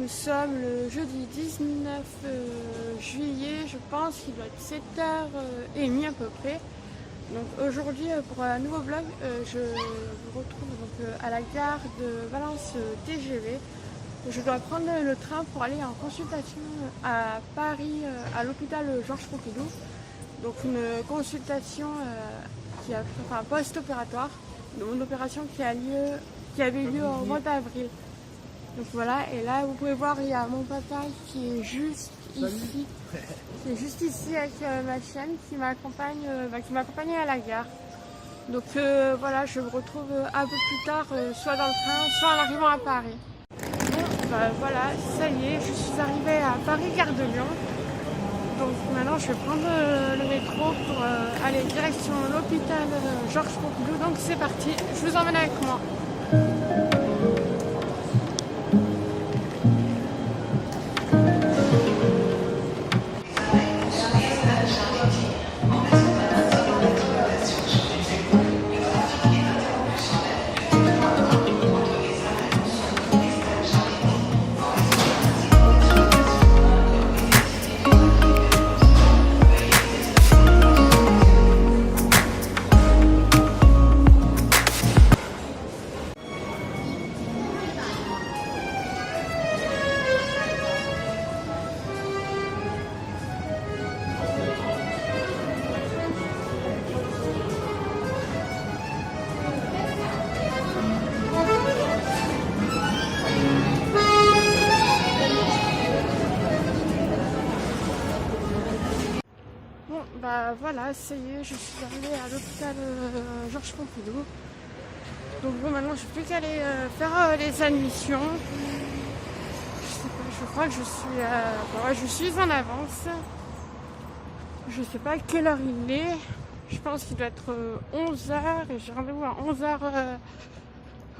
nous sommes le jeudi 19 juillet, je pense qu'il doit être 7h30 à peu près. Donc aujourd'hui pour un nouveau vlog, je vous retrouve donc, à la gare de Valence TGV. Je dois prendre le train pour aller en consultation à Paris, à l'hôpital Georges Pompidou. Donc une consultation enfin, post-opératoire, une opération qui avait lieu au mois d'avril. Donc voilà, et là vous pouvez voir, il y a mon papa qui est juste ici. Qui est juste ici avec ma chienne qui m'accompagne à la gare. Donc voilà, je me retrouve un peu plus tard, soit dans le train, soit en arrivant à Paris. Bon, voilà, ça y est, je suis arrivée à Paris Gare de Lyon. Donc maintenant je vais prendre le métro pour aller direction l'hôpital Georges Pompidou. Donc c'est parti, je vous emmène avec moi. Voilà, ça y est, je suis arrivée à l'hôpital Georges Pompidou. Donc bon, maintenant je ne fais plus qu'aller faire les admissions. Je sais pas, je crois que je suis en avance. Je sais pas à quelle heure il est. Je pense qu'il doit être 11h et j'ai rendez-vous à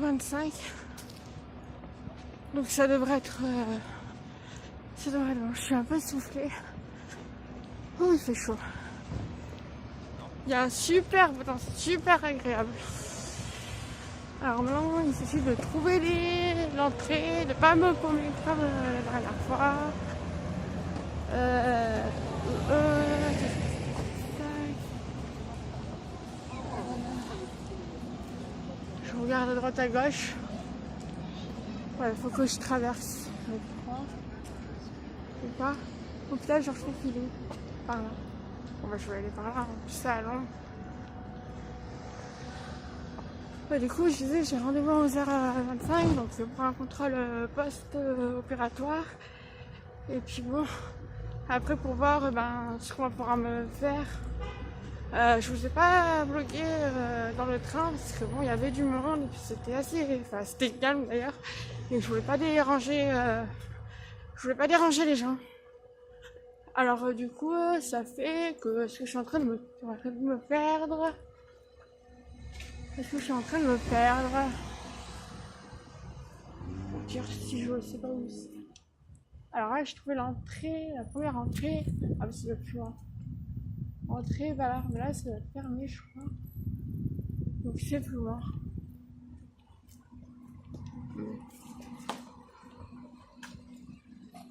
11h25. Donc ça devrait être bon. Je suis un peu essoufflée. Oh, il fait chaud. Il y a un super temps, c'est super agréable. Alors maintenant, il suffit de trouver l'entrée, de ne pas me paumer comme la dernière fois. Je regarde à droite à gauche. Ouais, il faut que je traverse. Ou pas? Hôpital Georges Pompidou. Par là. Bon, je vais aller par là, c'est à long. Du coup, je disais, j'ai rendez-vous à 11h25, donc c'est pour un contrôle post-opératoire. Et puis bon, après pour voir ce qu'on pourra me faire. Je vous ai pas vlogué dans le train parce que bon, il y avait du monde et puis c'était calme d'ailleurs. Et je voulais pas déranger les gens. Alors du coup, ça fait que je suis en train de me perdre. Est-ce que je suis en train de me perdre? Pour dire si je ne sais pas où c'est. Alors là, j'ai trouvé l'entrée, la première entrée. Ah, mais c'est le plus loin. Entrée, voilà, mais là, ça va être fermé, je crois. Donc c'est plus loin.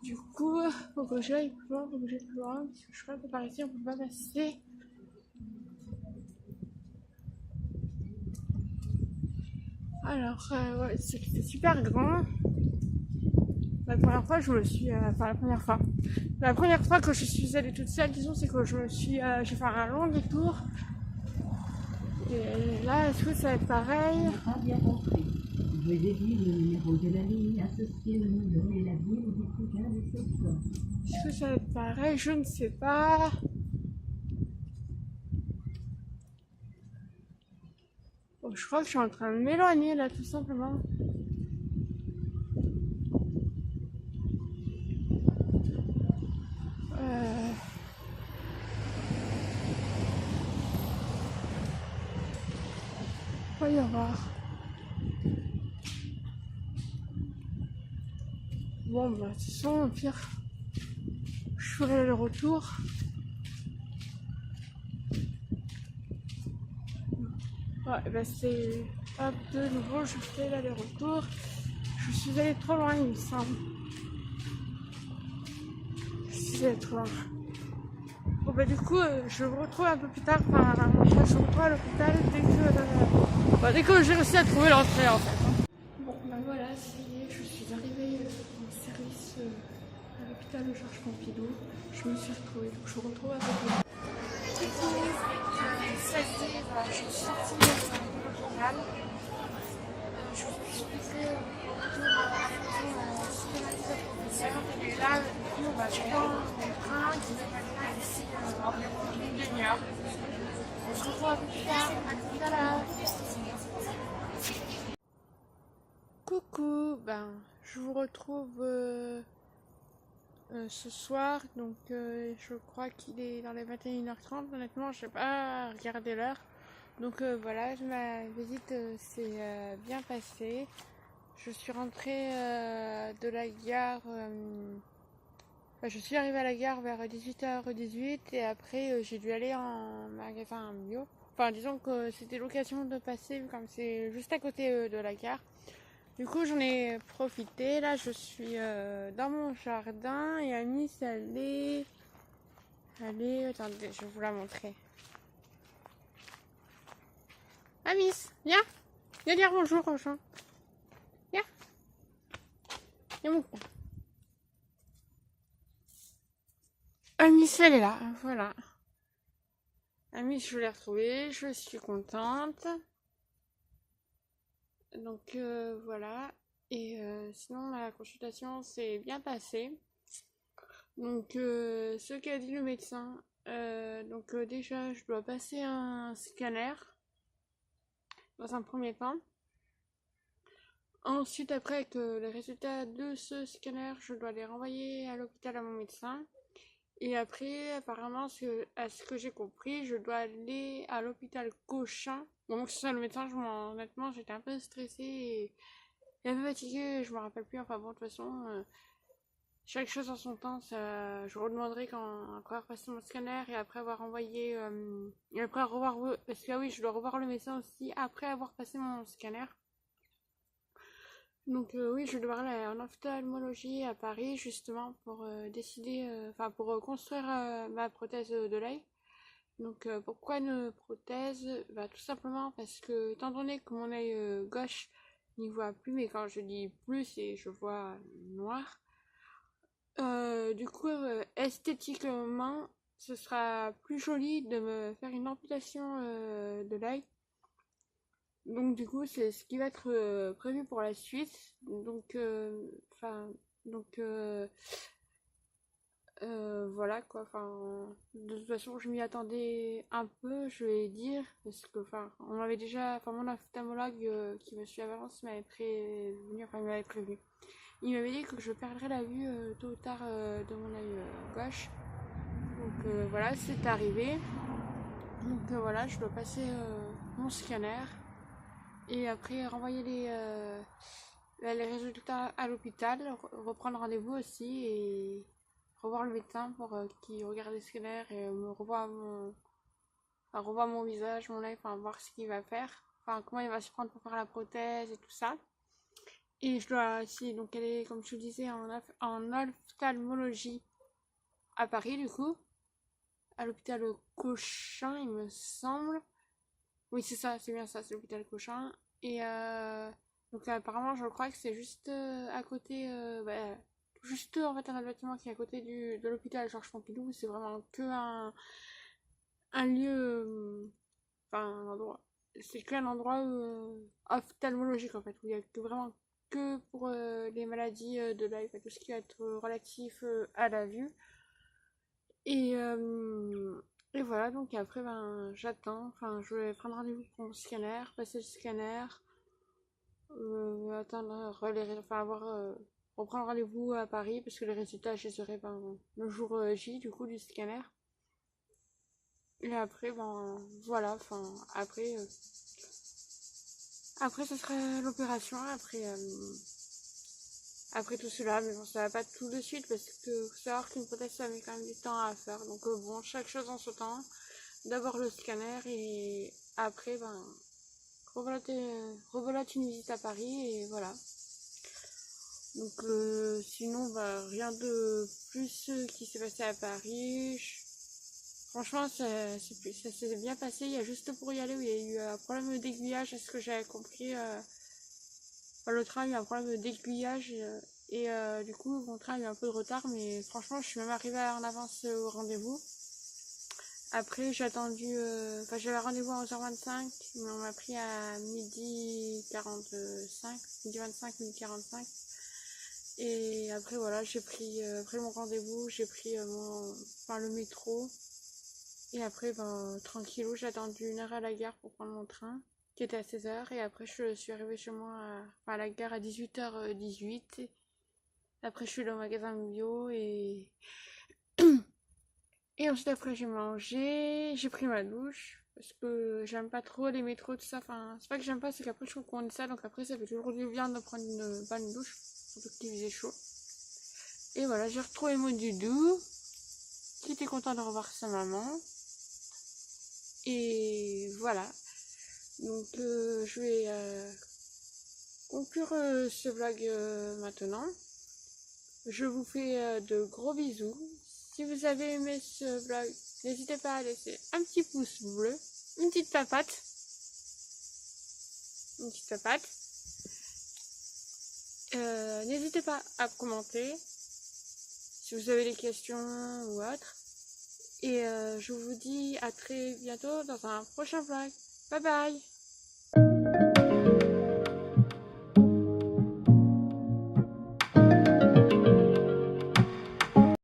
Du coup, faut que j'aille plus loin, parce que je crois que par ici, on peut pas passer. Alors, ouais, c'est super grand. La première fois que je suis allée toute seule, disons, c'est que j'ai fait un long détour. Et là, est-ce que ça va être pareil? Veuillez dire le numéro de la ligne associée au numéro et la ville du prochain de cette fois. Est-ce que ça va être pareil? Je ne sais pas. Bon, je crois que je suis en train de m'éloigner là, tout simplement. Va y avoir. Bon, de toute façon, au pire, je ferai le retour. Ouais, c'est hop, de nouveau, je fais l'aller-retour. Je suis allée trop loin, il me semble. être loin. Bon bah du coup je vous retrouve un peu plus tard, enfin je vous retrouve à l'hôpital dès que j'ai réussi à trouver l'entrée en fait. Bon bah voilà, ça y est, je suis arrivée en service à l'hôpital Georges Pompidou. Je me suis retrouvée, donc je vous retrouve avec vous. Ça y est, je suis sortie de l'hôpital. Je vous expliquerai ce que m'a dit le professeur. Et là, du coup, je prends mon train qui va m'amener ici environ une demi-heure. On se retrouve un peu plus tard. À tout à l'heure. Coucou, je vous retrouve ce soir. Donc, je crois qu'il est dans les 21h30. Honnêtement, je n'ai pas regardé l'heure. Donc voilà, ma visite s'est bien passée. Je suis rentrée de la gare, je suis arrivée à la gare vers 18h18 et après j'ai dû aller en magasin bio. Enfin disons que c'était l'occasion de passer comme c'est juste à côté de la gare. Du coup j'en ai profité. Là je suis dans mon jardin et Anis elle est... Attendez, je vais vous la montrer. Amis, viens. Viens dire bonjour aux gens. Viens. Viens mon coin. Amis, elle est là. Voilà. Amis, je l'ai retrouvée. Je suis contente. Donc voilà. Et sinon, la consultation s'est bien passée. Donc, ce qu'a dit le médecin. Déjà, je dois passer un scanner. Dans un premier temps. Ensuite, après que les résultats de ce scanner, je dois les renvoyer à l'hôpital à mon médecin. Et après, apparemment, à ce que j'ai compris, je dois aller à l'hôpital Cochin. Bon, que ce soit le médecin, honnêtement, j'étais un peu stressée et un peu fatiguée, je me rappelle plus. Enfin bon, de toute façon, chaque chose en son temps, ça, je redemanderai après avoir passé mon scanner et après avoir envoyé... et après revoir... Parce que oui, je dois revoir le médecin aussi après avoir passé mon scanner. Donc oui, je vais devoir aller en ophtalmologie à Paris justement pour décider, pour construire ma prothèse de l'œil. Donc pourquoi une prothèse? Tout simplement parce que étant donné que mon œil gauche n'y voit plus, mais quand je dis plus, c'est je vois noir. Du coup, esthétiquement, ce sera plus joli de me faire une amputation de l'œil. Donc du coup c'est ce qui va être prévu pour la suite. Voilà quoi. De toute façon je m'y attendais un peu, je vais dire, parce que on m'avait déjà, mon ophtalmologue qui me suit à Valence m'avait prévenu, il m'avait prévenu. Il m'avait dit que je perdrais la vue tôt ou tard de mon œil gauche. Donc voilà, c'est arrivé. Donc voilà, je dois passer mon scanner. Et après renvoyer les résultats à l'hôpital, reprendre rendez-vous aussi et revoir le médecin pour qu'il regarde les scanners et me revoie mon visage, mon œil, voir ce qu'il va faire, comment il va se prendre pour faire la prothèse et tout ça. Et je dois aussi donc aller, comme je vous disais, en ophtalmologie à Paris du coup, à l'hôpital Cochin il me semble. Oui, c'est ça, c'est bien ça, c'est l'hôpital Cochin. Et donc apparemment, je crois que c'est juste à côté, juste en fait un bâtiment qui est à côté de l'hôpital Georges Pompidou. C'est vraiment que un lieu, un endroit. C'est qu'un endroit ophtalmologique en fait, où il y a vraiment que pour les maladies de l'œil, tout ce qui va être relatif à la vue. Et voilà, donc après, j'attends. Je vais prendre rendez-vous pour mon scanner, passer le scanner, attendre, reprendre rendez-vous à Paris, parce que les résultats, je les aurai le jour J, du coup, du scanner. Et après, voilà, après, ce sera l'opération, après tout cela, mais bon, ça va pas tout de suite parce que faut savoir qu'une prothèse ça met quand même du temps à faire. Donc bon, chaque chose en son temps. D'abord le scanner et après rebelote une visite à Paris et voilà. Donc sinon, bah, rien de plus qui s'est passé à Paris. Franchement, ça s'est bien passé. Il y a juste pour y aller où il y a eu un problème d'aiguillage, à ce que j'avais compris. Enfin, le train a eu un problème d'aiguillage et du coup, mon train a eu un peu de retard. Mais franchement, je suis même arrivée en avance au rendez-vous. Après, j'ai attendu. Enfin, j'avais rendez-vous à 11h25, mais on m'a pris à midi 45, midi 25, midi 45. Et après, voilà, j'ai pris, après mon rendez-vous, j'ai pris enfin, le métro. Et après, ben, tranquillou, j'ai attendu 1 heure à la gare pour prendre mon train, qui était à 16h. Et après, je suis arrivée chez moi enfin, à la gare à 18h18. Après, je suis allée au magasin bio et ensuite, après, j'ai mangé, j'ai pris ma douche. Parce que j'aime pas trop les métros, tout ça. Enfin, c'est pas que j'aime pas, c'est qu'après, je trouve qu'on est ça. Donc après, ça fait toujours du bien de prendre une bonne douche. Surtout qu'il faisait chaud. Et voilà, j'ai retrouvé mon doudou, qui était content de revoir sa maman. Et voilà. Donc je vais conclure ce vlog maintenant. Je vous fais de gros bisous. Si vous avez aimé ce vlog, n'hésitez pas à laisser un petit pouce bleu, une petite papate. Une petite papate. N'hésitez pas à commenter si vous avez des questions ou autres. Et je vous dis à très bientôt dans un prochain vlog. Bye bye!